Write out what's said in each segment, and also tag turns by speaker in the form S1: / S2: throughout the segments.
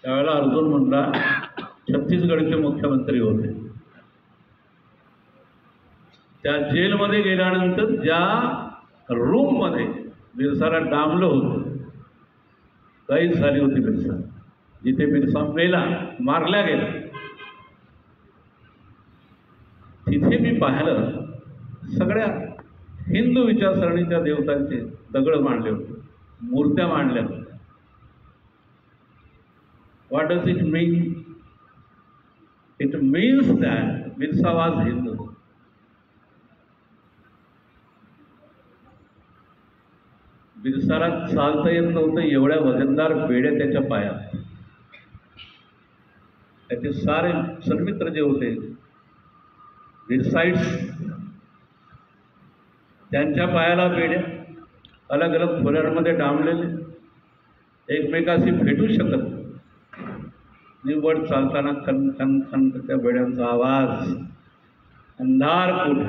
S1: त्यावेळेला अर्जुन मुंडा छत्तीसगडचे मुख्यमंत्री होते. त्या जेलमध्ये गेल्यानंतर ज्या रूममध्ये बिरसाला डांबलं होतं, कैद झाली होती बिरसा, जिथे बिरसा मेला, मारल्या गेला, तिथे मी पाहिलं सगळ्या हिंदू विचारसरणीच्या देवतांचे दगड मांडले होते, मूर्त्या मांडल्या होत्या. What does it mean? It means that Birsa was Hindu. बिरसाला चालता येत नव्हतं, एवढ्या वजनदार बेड्या त्याच्या पायात. त्याचे सारे सन्मित्र जे होते बिरसाइड्स, त्यांच्या पायाला बेड्या, अलग अलग खोल्यांमध्ये डांबलेले, एकमेकाशी भेटू शकत. निव्वळ चालताना खन खन खन त्या बेड्यांचा आवाज, अंधार कुठे.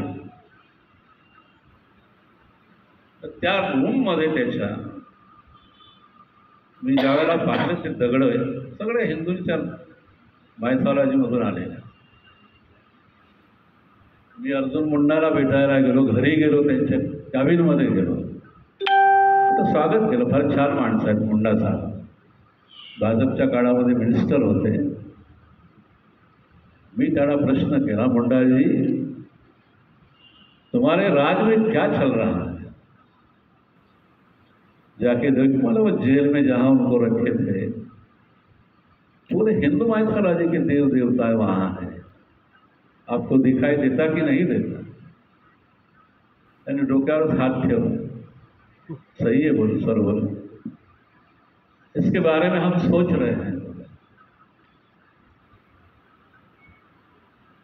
S1: तर त्या रूममध्ये त्याच्या मी ज्यावेळेला पाहिलं ते दगड सगळे हिंदूंच्या मायथॉलॉजीमधून आलेल्या. मी अर्जुन मुंडाला भेटायला गेलो, घरी गेलो, त्यांच्या कॅबिनमध्ये गेलो, तर स्वागत केलं. फार छान माणसं आहेत मुंडा साहेब, भाजपच्या काळामध्ये मिनिस्टर होते. मी त्यांना प्रश्न केला, मुंडा जी तुम्हारे राज में क्या चल रहा है? जाके देखो, मतलब वो जेल में जहाँ उनको रखे थे पूरे हिंदू माइथोलॉजी के देव देवता वहाँ है, आपको दिखाई देता कि नहीं देता? यानी डोक्यावर हाथ ठेवला, सही है बोलो सर, बोलो इसके बारे में हम सोच रहे हैं.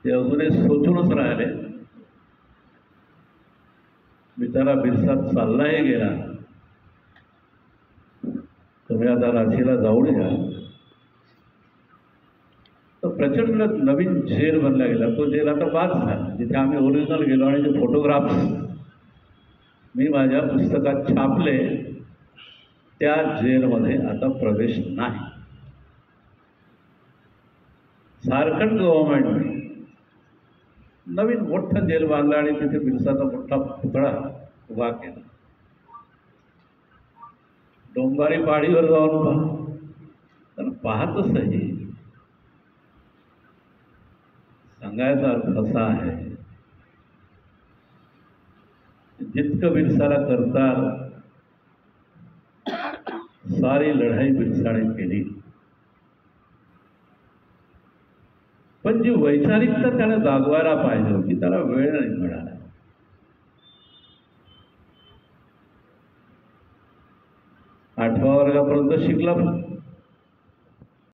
S1: ते अजूनही सोचूनच राहिले. बिचारा बिरसा चाललाही गेला. तुम्ही आता राशीला जाऊन या. तर प्रचंड नवीन जेल बनला गेला. तो जेल आता बाद झाला, जिथे आम्ही ओरिजिनल गेलो आणि जे फोटोग्राफ्स मी माझ्या पुस्तकात छापले, त्या जेलमध्ये आता प्रवेश नाही. झारखंड गव्हर्नमेंटने नवीन मोठं जेल बांधलं आणि तिथे बिरसाचा मोठा पुतळा उभा केला. डोंबारी पहाडीवर जाऊन पहा, तर पाहतच सांगायचा अर्थ असा आहे, जितकं बिरसाला करतात सारी लढाई बिरसाने केली, पण जी वैचारिकता त्याला जागवायला पाहिजे होती त्याला वेळ नाही मिळाला. 8व्या वर्गापर्यंत शिकला,